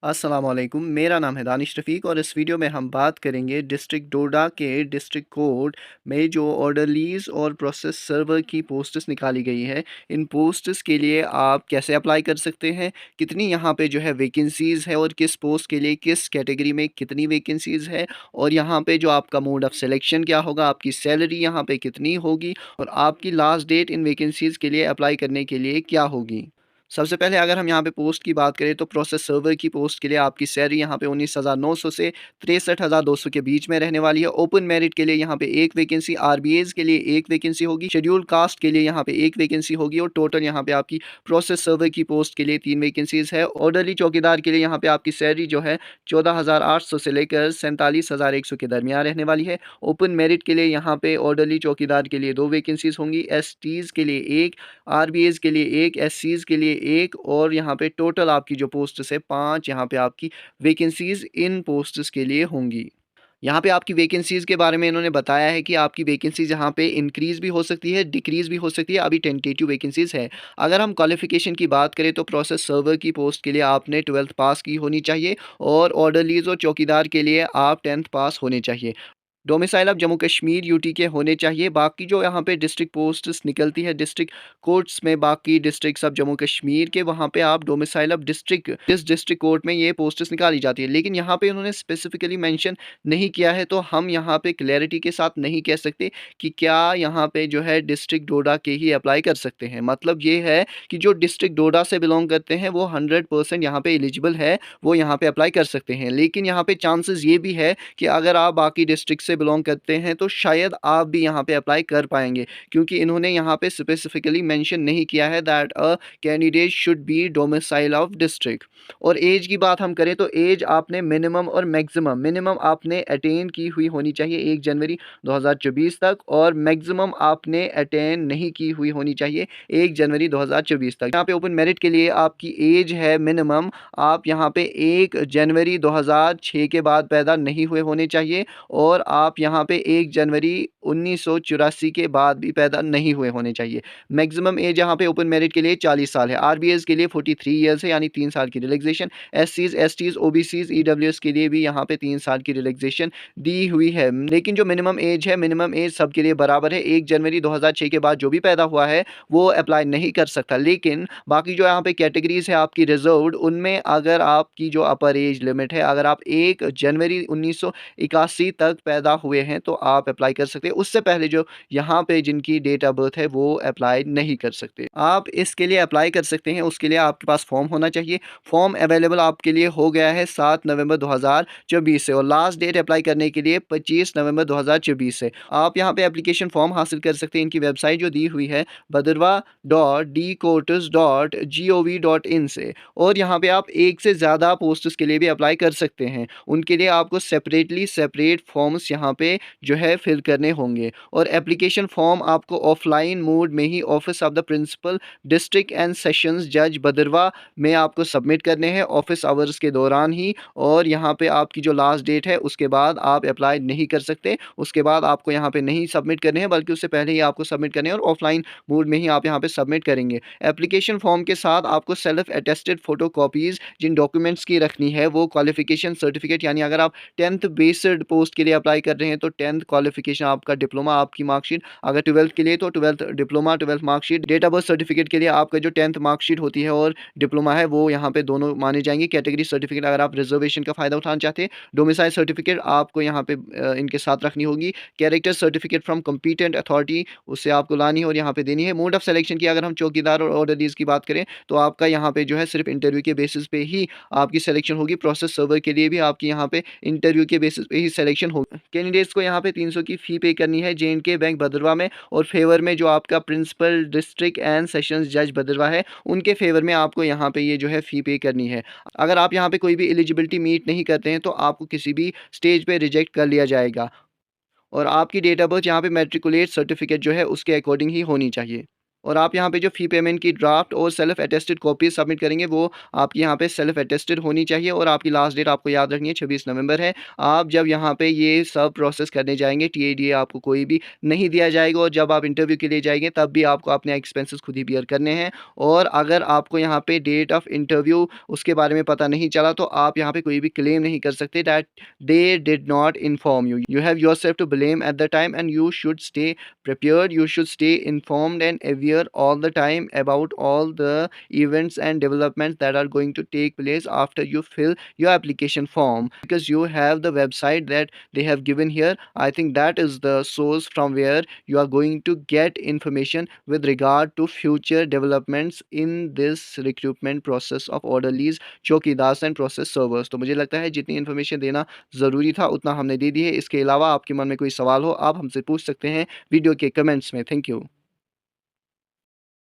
अस्सलामुअलैकुम, मेरा नाम है दानिश रफ़ीक और इस वीडियो में हम बात करेंगे डिस्ट्रिक्ट डोडा के डिस्ट्रिक्ट कोर्ट में जो ऑर्डरलीज़ और प्रोसेस सर्वर की पोस्ट्स निकाली गई है। इन पोस्ट्स के लिए आप कैसे अप्लाई कर सकते हैं, कितनी यहाँ पे जो है वैकेंसीज़ है और किस पोस्ट के लिए किस कैटेगरी में कितनी वैकेंसीज़ है और यहाँ पे जो आपका मोड ऑफ़ सिलेक्शन क्या होगा, आपकी सैलरी यहाँ पे कितनी होगी और आपकी लास्ट डेट इन वैकेंसीज़ के लिए अप्लाई करने के लिए क्या होगी। सबसे पहले अगर हम यहाँ पे पोस्ट की बात करें तो प्रोसेस सर्वर की पोस्ट के लिए आपकी सैलरी यहाँ पे 19,900 से 63,200 के बीच में रहने वाली है। ओपन मेरिट के लिए यहाँ पे एक वैकेंसी, आरबीएस के लिए एक वैकेंसी होगी, शेड्यूल कास्ट के लिए यहाँ पे एक वैकेंसी होगी और टोटल यहाँ पे आपकी प्रोसेस सर्वर की पोस्ट के लिए 3 वैकेंसीज है। ऑर्डरली चौकीदार के लिए यहाँ पे आपकी सैलरी जो है 14,800 से लेकर 47,100 के दरमियान रहने वाली है। ओपन मेरिट के लिए यहाँ पे ऑर्डरली चौकीदार के लिए 2 वैकेंसीज होंगी, एसटीज़ के लिए एक, आरबीएस के लिए एक, एससीज़ के लिए एक और यहाँ पे टोटल आपकी जो पोस्ट्स है 5 यहाँ पे आपकी वैकेंसीज़ इन पोस्ट्स के लिए होंगी। यहाँ पे आपकी वैकेंसीज़ के बारे में इन्होंने बताया है कि आपकी वैकेंसीज़ यहाँ पे इंक्रीज़ भी हो सकती है, डिक्रीज़ भी हो सकती है, अभी टेंटेटिव वैकेंसीज़ है। अगर हम क्वालिफ़िकेशन की बात करें तो प्रोसेस सर्वर की पोस्ट के लिए आपने 12th पास की होनी चाहिए और ऑर्डरलीज़ और चौकीदार के लिए आप 10th पास होने चाहिए। डोमिसाइल आप जम्मू कश्मीर यूटी के होने चाहिए। बाकी जो यहाँ पे डिस्ट्रिक्ट पोस्ट्स निकलती है डिस्ट्रिक्ट कोर्ट्स में, बाकी डिस्ट्रिक्ट्स ऑफ जम्मू कश्मीर के, वहाँ पे आप डोमिसाइल ऑफ डिस्ट्रिक्ट जिस डिस्ट्रिक्ट कोर्ट में ये पोस्ट्स निकाली जाती है, लेकिन यहाँ पे उन्होंने स्पेसिफिकली मेंशन नहीं किया है, तो हम यहाँ पे क्लैरिटी के साथ नहीं कह सकते कि क्या यहाँ पे जो है डिस्ट्रिक्ट डोडा के ही अप्लाई कर सकते हैं। मतलब ये है कि जो डिस्ट्रिक्ट डोडा से बिलोंग करते हैं वो 100% यहाँ पे एलिजिबल है, वो यहाँ पे अप्लाई कर सकते हैं। लेकिन यहाँ पे चांसेस ये भी है कि अगर आप बाकी डिस्ट्रिक्ट से बिलोंग करते हैं तो शायद आप भी यहाँ पे अप्लाई कर पाएंगे, क्योंकि इन्होंने यहाँ पे स्पेसिफिकली मेंशन नहीं किया है that a candidate should be domicile of district. और एज की बात हम करें तो एज आपने मिनिमम और मैक्सिमम, मिनिमम आपने अटेन की हुई होनी चाहिए 1 जनवरी 2024 तक और मैक्सिमम आपने अटेन नहीं की हुई होनी चाहिए 1 जनवरी 2024 तक। यहाँ पे ओपन मेरिट के लिए आपकी एज है मिनिमम, आप यहाँ पे 1 जनवरी 2006 के बाद पैदा नहीं हुए होने चाहिए और आप यहाँ पे 1 जनवरी 1984 के बाद भी पैदा नहीं हुए होने चाहिए। मैक्सिमम एज यहाँ पे ओपन मेरिट के लिए 40 साल है, आरबीएस के लिए 43 ईयर्स है यानी 3 साल की रिलैक्सेशन, एससीज, एसटीज, ओबीसीज, ईडब्ल्यूएस के लिए भी यहाँ पे 3 साल की रिलैक्सेशन दी हुई है। लेकिन जो मिनिमम एज है, मिनिमम एज सबके लिए बराबर है। 1 जनवरी 2006 के बाद जो भी पैदा हुआ है वो अप्लाई नहीं कर सकता। लेकिन बाकी जो यहाँ पे कैटेगरीज है आपकी रिजर्व्ड, उनमें अगर आपकी जो अपर एज लिमिट है, अगर आप 1 जनवरी 1981 तक पैदा हुए हैं तो आप अप्लाई कर सकते हैं। उससे पहले जो यहाँ पे जिनकी डेट ऑफ बर्थ है वो अप्लाई नहीं कर सकते। आप इसके लिए अप्लाई कर सकते हैं, उसके लिए आपके पास फॉर्म होना चाहिए। फॉर्म अवेलेबल आपके लिए हो गया है 7 नवंबर 2024 से और लास्ट डेट अप्लाई करने के लिए 25 नवंबर 2024 से। आप यहाँ पे एप्लीकेशन फॉर्म हासिल कर सकते हैं। इनकी वेबसाइट जो दी हुई है badarwa.dcourts.gov.in से, और यहाँ पे आप एक से ज़्यादा पोस्ट्स के लिए भी अप्लाई कर सकते हैं। उनके लिए आपको सेपरेट फॉर्म्स यहाँ पे जो है फिल करने होंगे और एप्लीकेशन फॉर्म आपको ऑफलाइन मोड में ही office of the principal district and sessions जज भदरवा में आपको सबमिट करने हैं ऑफिस आवर्स के दौरान ही। और यहाँ पे आपकी जो लास्ट डेट है उसके बाद आप अप्लाई नहीं कर सकते, उसके बाद आपको यहाँ पे नहीं सबमिट करने हैं, बल्कि उससे पहले ही आपको सबमिट करने हैं और ऑफलाइन मोड में ही आप यहाँ पे सबमिट करेंगे। एप्लीकेशन फॉर्म के साथ आपको सेल्फ अटेस्टेड फोटो कॉपीज़ जिन डॉक्यूमेंट्स की रखनी है, वो क्वालिफिकेशन सर्टिफिकेट, यानी अगर आप 10th बेस्ड पोस्ट के लिए अप्लाई कर रहे हैं तो 10th क्वालिफिकेशन आपका डिप्लोमा, आपकी मार्कशीट, अगर 12th के लिए तो 12th diploma, 12th mark sheet, date of birth certificate के लिए आपका जो 10th मार्कशीट होती है और डिप्लोमा है वो यहाँ पे दोनों माने जाएंगे। कैटेगरी सर्टिफिकेट अगर आप रिजर्वेशन का फ़ायदा उठाना चाहते हैं, डोमिसाइल सर्टिफिकेट आपको यहाँ पे इनके साथ रखनी होगी। Character certificate from competent authority उससे आपको लानी है और यहाँ पे देनी है। मोड ऑफ सिलेक्शन की अगर हम चौकीदार और ऑर्डरलीज की बात करें तो आपका यहाँ पे जो है सिर्फ इंटरव्यू के बेसिस पे ही आपकी सिलेक्शन होगी। प्रोसेस सर्वर के लिए भी आपकी यहाँ पे इंटरव्यू के बेसिस पे ही सिलेक्शन होगी। कैंडिडेट्स को यहाँ पे 300 की फ़ी पे करनी है जेएंडके बैंक भदरवा में, और फेवर में जो आपका प्रिंसिपल डिस्ट्रिक्ट एंड सेशंस जज भदरवा है उनके फेवर में आपको यहाँ पे ये जो है फ़ी पे करनी है। अगर आप यहाँ पे कोई भी एलिजिबिलिटी मीट नहीं करते हैं तो आपको किसी भी स्टेज पे रिजेक्ट कर लिया जाएगा और आपकी डेट ऑफ बर्थ यहाँ पे मैट्रिकुलेट सर्टिफिकेट जो है उसके अकॉर्डिंग ही होनी चाहिए। और आप यहाँ पे जो फ़ी पेमेंट की ड्राफ्ट और सेल्फ अटेस्टेड कॉपी सबमिट करेंगे वो आपकी यहाँ पे सेल्फ अटेस्टेड होनी चाहिए और आपकी लास्ट डेट आपको याद रखनी है 26 नवंबर है। आप जब यहाँ पे ये सब प्रोसेस करने जाएँगे टीएडीए आपको कोई भी नहीं दिया जाएगा और जब आप इंटरव्यू के लिए जाएँगे तब भी आपको अपने एक्सपेंसेस खुद ही बियर करने हैं। और अगर आपको यहाँ पे डेट ऑफ इंटरव्यू उसके बारे में पता नहीं चला तो आप यहाँ पे कोई भी क्लेम नहीं कर सकते that they did not inform you. You have yourself to blame at the time and you should stay prepared. You should stay informed and aware all the time about all the events and developments that are going to take place after you fill your application form, because you have the website that they have given here. I think that is the source from where you are going to get information with regard to future developments in this recruitment process of orderlies, चौकीदार and process servers. तो मुझे लगता है जितनी information देना ज़रूरी था उतना हमने दे दी है। इसके अलावा आपके मन में कोई सवाल हो आप हमसे पूछ सकते हैं वीडियो के कमेंट्स में। Thank you.